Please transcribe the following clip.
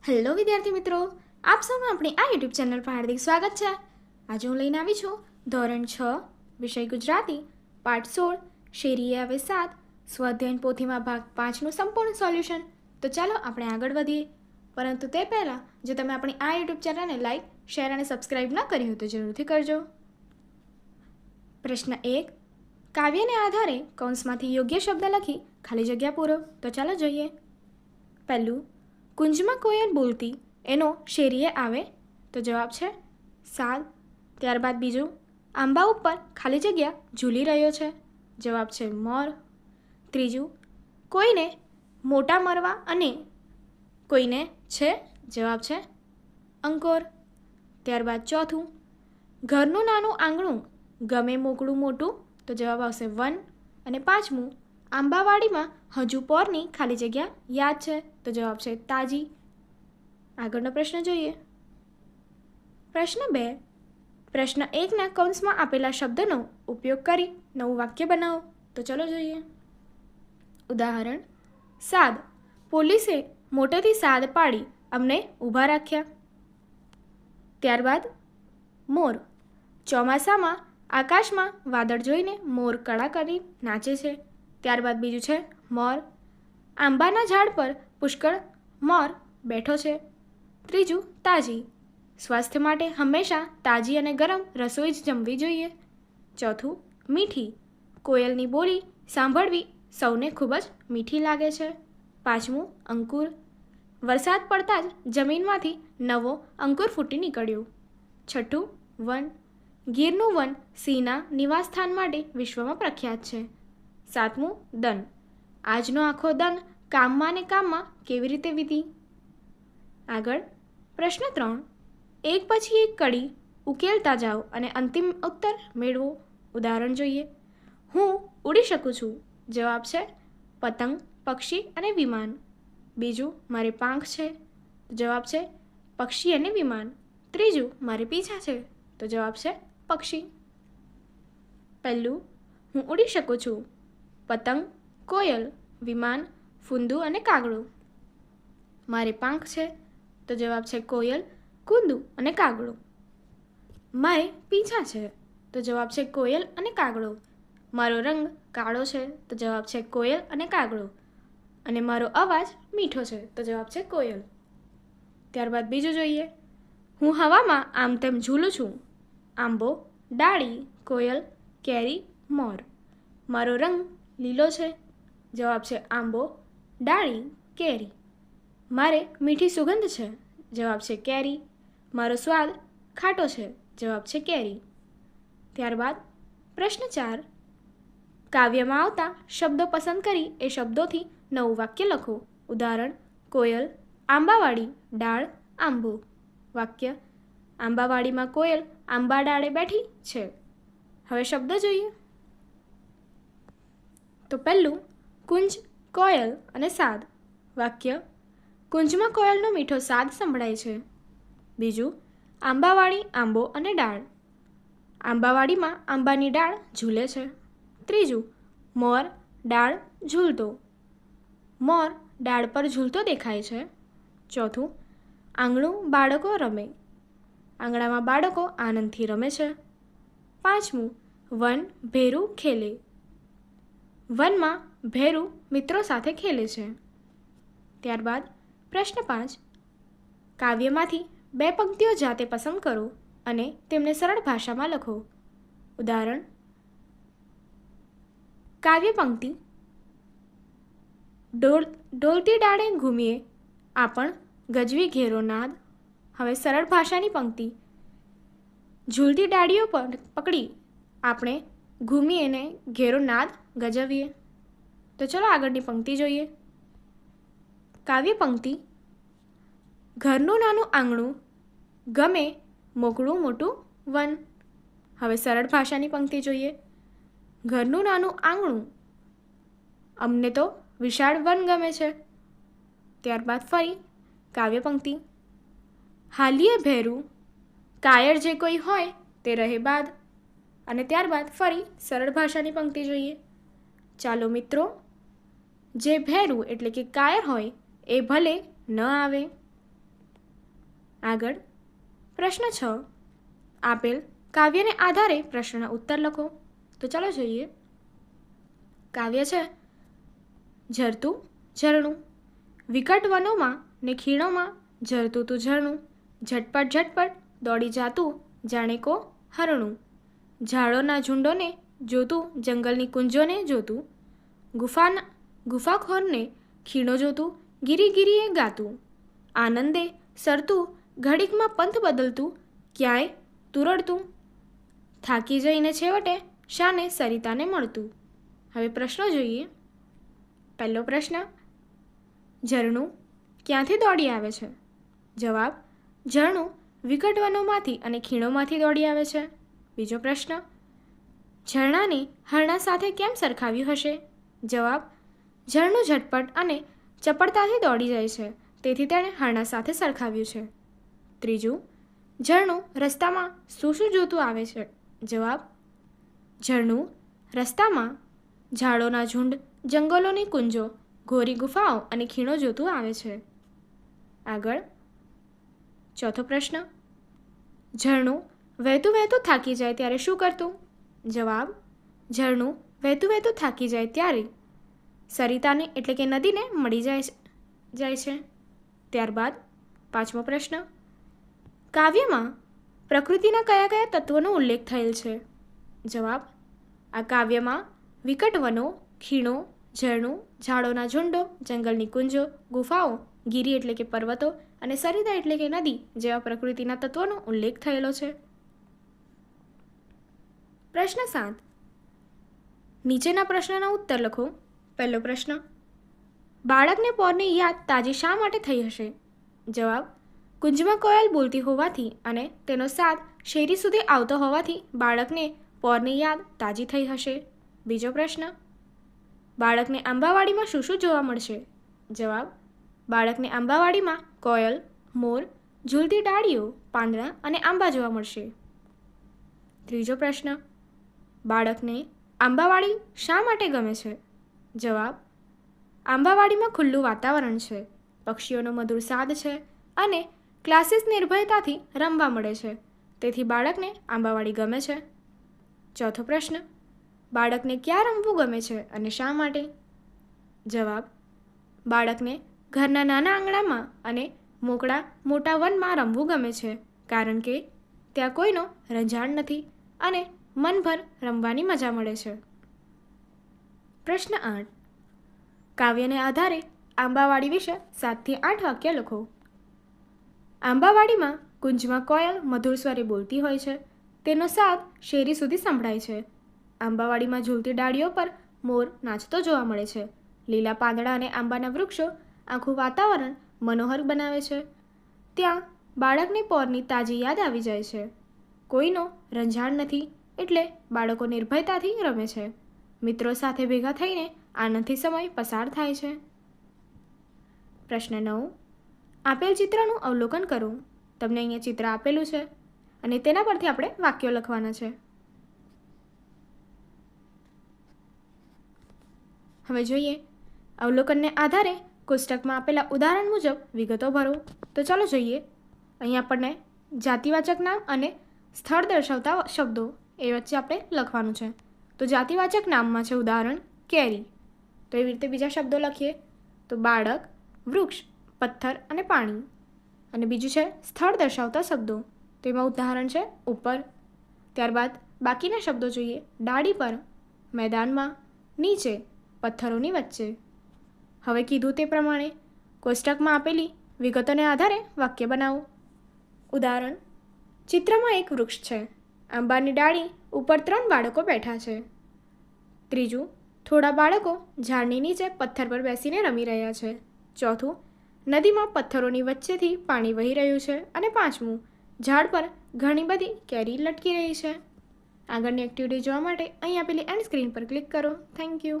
Hello વિદ્યાર્થી મિત્રો, આપ સૌનું આપણી આ યુટ્યુબ ચેનલ પર હાર્દિક સ્વાગત છે. આજે હું લઈને આવી છું ધોરણ 6 વિષય ગુજરાતી પાઠ 16 શેરીએ આવે 7 સ્વાધ્યાયન પોથીમાં ભાગ 5નું સંપૂર્ણ સોલ્યુશન. તો ચાલો આપણે આગળ વધીએ. પરંતુ તે પહેલાં જો તમે આપણી આ યુટ્યુબ ચેનલને લાઈક, શેર અને સબસ્ક્રાઈબ ન કરી હોય તો જરૂરથી કરજો. પ્રશ્ન 1. કાવ્યને આધારે કૌંસમાંથી યોગ્ય શબ્દ લખી ખાલી જગ્યા પૂરો. તો ચાલો જોઈએ. પહેલું, કુંજમાં કોયલ બોલતી એનો શેરીએ આવે. તો જવાબ છે સાદ. ત્યારબાદ બીજું, આંબા ઉપર ખાલી જગ્યા ઝૂલી રહ્યો છે. જવાબ છે મોર. ત્રીજું, કોઈને મોટા મરવા અને કોઈને છે. જવાબ છે અંકોર. ત્યારબાદ ચોથું, ઘરનું નાનું આંગણું ગમે મોકળું મોટું. તો જવાબ આવશે વન. અને પાંચમું, આંબાવાડીમાં હજુ પોરની ખાલી જગ્યા યાદ છે. તો જવાબ છે તાજી. આગળનો પ્રશ્ન જોઈએ. પ્રશ્ન 2. પ્રશ્ન 1ના કૌંસમાં આપેલા શબ્દનો ઉપયોગ કરી નવું વાક્ય બનાવો. તો ચલો જોઈએ. ઉદાહરણ: સાદ. પોલીસે મોટેથી સાદ પાડી અમને ઊભા રાખ્યા. ત્યારબાદ મોર. ચોમાસામાં આકાશમાં વાદળ જોઈને મોર કળા કરી નાચે છે. ત્યારબાદ બીજું છે મોર. આંબાના ઝાડ પર પુષ્કળ મોર બેઠો છે. ત્રીજું તાજી. સ્વાસ્થ્ય માટે હંમેશા તાજી અને ગરમ રસોઈ જ જમવી જોઈએ. ચોથું મીઠી. કોયલની બોલી સાંભળવી સૌને ખૂબ જ મીઠી લાગે છે. પાંચમું અંકુર. વરસાદ પડતા જ જમીનમાંથી નવો અંકુર ફૂટી નીકળ્યો. છઠ્ઠું વન. ગીરનું વન સિંહના નિવાસસ્થાન માટે વિશ્વમાં પ્રખ્યાત છે. સાતમું દન. આજનો આખો દન કામમાં ને કામમાં કેવી રીતે વીતી. આગળ પ્રશ્ન 3. એક પછી એક કડી ઉકેલતા જાઓ અને અંતિમ ઉત્તર મેળવો. ઉદાહરણ જોઈએ. હું ઉડી શકું છું. જવાબ છે પતંગ, પક્ષી અને વિમાન. બીજું, મારી પાંખ છે. જવાબ છે પક્ષી અને વિમાન. ત્રીજું, મારી પીછા છે. તો જવાબ છે પક્ષી. પહેલું, હું ઉડી શકું છું. પતંગ, કોયલ, વિમાન, ફૂંદુ અને કાગડો. મારી પાંખ છે. તો જવાબ છે કોયલ, કૂંદુ અને કાગડો. મારે પીંછા છે. તો જવાબ છે કોયલ અને કાગડો. મારો રંગ કાળો છે. તો જવાબ છે કોયલ અને કાગડો. અને મારો અવાજ મીઠો છે. તો જવાબ છે કોયલ. ત્યારબાદ બીજું જોઈએ. હું હવામાં આમ તેમ ઝૂલું છું. આંબો, ડાળી, કોયલ, કેરી, મોર. મારો રંગ લીલો છે. જવાબ છે આંબો, ડાળી, કેરી. મારે મીઠી સુગંધ છે. જવાબ છે કેરી. મારો સ્વાદ ખાટો છે. જવાબ છે કેરી. ત્યારબાદ પ્રશ્ન 4. કાવ્યમાં આવતા શબ્દો પસંદ કરી એ શબ્દોથી નવું વાક્ય લખો. ઉદાહરણ: કોયલ, આંબાવાડી, ડાળ, આંબો. વાક્ય: આંબાવાડીમાં કોયલ આંબા ડાળે બેઠી છે. હવે શબ્દ જોઈએ. તો પહેલું, કુંજ, કોયલ અને સાદ. વાક્ય: કુંજમાં કોયલનો મીઠો સાદ સંભળાય છે. બીજું, આંબાવાડી, આંબો અને ડાળ. આંબાવાડીમાં આંબાની ડાળ ઝૂલે છે. ત્રીજું, મોર, ડાળ, ઝૂલતો. મોર ડાળ પર ઝૂલતો દેખાય છે. ચોથું, આંગણું, બાળકો રમે. આંગણામાં બાળકો આનંદથી રમે છે. પાંચમું, વન, ભેરું ખેલે. વનમાં ભેરું મિત્રો સાથે ખેલે છે. ત્યારબાદ પ્રશ્ન 5. કાવ્યમાંથી 2 પંક્તિઓ જાતે પસંદ કરો અને તેમને સરળ ભાષામાં લખો. ઉદાહરણ: કાવ્ય પંક્તિ: ડોલતી ડાળે ઘૂમીએ આપણ ગજવી ઘેરો નાદ. હવે સરળ ભાષાની પંક્તિ: ઝૂલતી ડાળીઓ પર પકડી આપણે ઘૂમીએને ઘેરો નાદ ગજવીએ. તો ચલો આગળની પંક્તિ જોઈએ. કાવ્ય પંક્તિ: ઘરનું નાનું આંગણું ગમે મોકળું મોટું વન. હવે સરળ ભાષાની પંક્તિ જોઈએ. ઘરનું નાનું આંગણું અમને તો વિશાળ વન ગમે છે. ત્યારબાદ ફરી કાવ્ય પંક્તિ: હાલીએ ભેરું કાયર જે કોઈ હોય તે રહે બાદ. અને ત્યારબાદ ફરી સરળ ભાષાની પંક્તિ જોઈએ. ચાલો મિત્રો, જે ભેરું એટલે કે કાયર હોય એ ભલે ન આવે. આગળ પ્રશ્ન 6. આપેલ કાવ્યને આધારે પ્રશ્નના ઉત્તર લખો. તો ચાલો જોઈએ. કાવ્ય છે ઝરતું ઝરણું. વિકટ વનોમાં ને ખીણોમાં ઝરતું તું ઝરણું. ઝટપટ ઝટપટ દોડી જાતું જાણે કો હરણું. ઝાડોના ઝુંડોને જોતું જંગલની કુંજોને જોતું. ગુફાખોરને ખીણો જોતું ગીરી ગીરીએ ગાતું. આનંદે સરતું ઘડીકમાં પંથ બદલતું ક્યાંય તુરડતું. થાકી જઈને છેવટે શાને સરિતાને મળતું. હવે પ્રશ્નો જોઈએ. પહેલો પ્રશ્ન, ઝરણું ક્યાંથી દોડી આવે છે? જવાબ, ઝરણું વિકટ વનોમાંથી અને ખીણોમાંથી દોડી આવે છે. બીજો પ્રશ્ન, ઝરણાને હરણા સાથે કેમ સરખાવ્યું હશે? જવાબ, ઝરણું ઝટપટ અને ચપળતાથી દોડી જાય છે, તેથી તેણે હરણા સાથે સરખાવ્યું છે. ત્રીજું, ઝરણું રસ્તામાં શું શું જોતું આવે છે? જવાબ, ઝરણું રસ્તામાં ઝાડોના ઝુંડ, જંગલોની કુંજો, ઘોરી ગુફાઓ અને ખીણો જોતું આવે છે. આગળ ચોથો પ્રશ્ન, ઝરણું વહેતું વહેતું થાકી જાય ત્યારે શું કરતું? જવાબ, ઝરણું વહેતું વહેતું થાકી જાય ત્યારે સરિતાને એટલે કે નદીને મળી જાય છે. ત્યારબાદ પાંચમો પ્રશ્ન, કાવ્યમાં પ્રકૃતિના કયા કયા તત્વોનો ઉલ્લેખ થયેલ છે? જવાબ, આ કાવ્યમાં વિકટ વનો, ખીણો, ઝરણું, ઝાડોના ઝુંડો, જંગલની કુંજો, ગુફાઓ, ગીરી એટલે કે પર્વતો અને સરિતા એટલે કે નદી જેવા પ્રકૃતિના તત્વોનો ઉલ્લેખ થયેલો છે. પ્રશ્ન 7. નીચેના પ્રશ્નના ઉત્તર લખો. પહેલો પ્રશ્ન, બાળકને પોરની યાદ તાજી શા માટે થઈ હશે? જવાબ, કુંજમાં કોયલ બોલતી હોવાથી અને તેનો સાદ શેરી સુધી આવતો હોવાથી બાળકને પોરની યાદ તાજી થઈ હશે. બીજો પ્રશ્ન, બાળકને આંબાવાડીમાં શું શું જોવા મળશે? જવાબ, બાળકને આંબાવાડીમાં કોયલ, મોર, ઝૂલતી ડાળીઓ, પાંદડા અને આંબા જોવા મળશે. ત્રીજો પ્રશ્ન, બાળકને આંબાવાડી શા માટે ગમે છે? જવાબ, આંબાવાડીમાં ખુલ્લું વાતાવરણ છે, પક્ષીઓનો મધુર સાદ છે અને ક્લાસીસ નિર્ભયતાથી રમવા મળે છે, તેથી બાળકને આંબાવાડી ગમે છે. ચોથો પ્રશ્ન, બાળકને ક્યાં રમવું ગમે છે અને શા માટે? જવાબ, બાળકને ઘરના નાના આંગણામાં અને મોટા વનમાં રમવું ગમે છે, કારણ કે ત્યાં કોઈનો રંજાડ નથી અને મનભર રમવાની મજા મળે છે. પ્રશ્ન 8. કાવ્યને આધારે આંબાવાડી વિશે 7 થી 8 વાક્ય લખો. આંબાવાડીમાં કુંજમાં કોયલ મધુર સ્વરે બોલતી હોય છે, તેનો સાદ શેરી સુધી સંભળાય છે. આંબાવાડીમાં ઝૂલતી ડાળીઓ પર મોર નાચતો જોવા મળે છે. લીલા પાંદડા અને આંબાના વૃક્ષો આખું વાતાવરણ મનોહર બનાવે છે. ત્યાં બાળકને પોરની તાજી યાદ આવી જાય છે. કોઈનો રંજાડ નથી, એટલે બાળકો નિર્ભયતાથી રમે છે. મિત્રો સાથે ભેગા થઈને આનંદથી સમય પસાર થાય છે. પ્રશ્ન 9. આપેલ ચિત્રનું અવલોકન કરો. તમને અહીંયા ચિત્ર આપેલું છે અને તેના પરથી આપણે વાક્યો લખવાના છે. હવે જોઈએ. અવલોકનને આધારે કોષ્ટકમાં આપેલા ઉદાહરણ મુજબ વિગતો ભરો. તો ચાલો જોઈએ. અહીં આપણને જાતિવાચક નામ અને સ્થળ દર્શાવતા શબ્દો એ વચ્ચે આપણે લખવાનું છે. તો જાતિવાચક નામમાં છે ઉદાહરણ કેરી. તો એવી રીતે બીજા શબ્દો લખીએ તો બાળક, વૃક્ષ, પથ્થર અને પાણી. અને બીજું છે સ્થળ દર્શાવતા શબ્દો. તો એમાં ઉદાહરણ છે ઉપર. ત્યારબાદ બાકીના શબ્દો જોઈએ. ડાળી પર, મેદાનમાં, નીચે, પથ્થરોની વચ્ચે. હવે કીધું તે પ્રમાણે કોષ્ટકમાં આપેલી વિગતોને આધારે વાક્ય બનાવો. ઉદાહરણ, ચિત્રમાં એક વૃક્ષ છે. આંબાની ડાળી ઉપર 3 બાળકો બેઠા છે. ત્રીજું, થોડા બાળકો ઝાડની નીચે પથ્થર પર બેસીને રમી રહ્યા છે. ચોથું, નદીમાં પથ્થરોની વચ્ચેથી પાણી વહી રહ્યું છે. અને પાંચમું, ઝાડ પર ઘણી બધી કેરી લટકી રહી છે. આગળની એક્ટિવિટી જોવા માટે અહીં આપેલી એન્ડ સ્ક્રીન પર ક્લિક કરો. Thank you.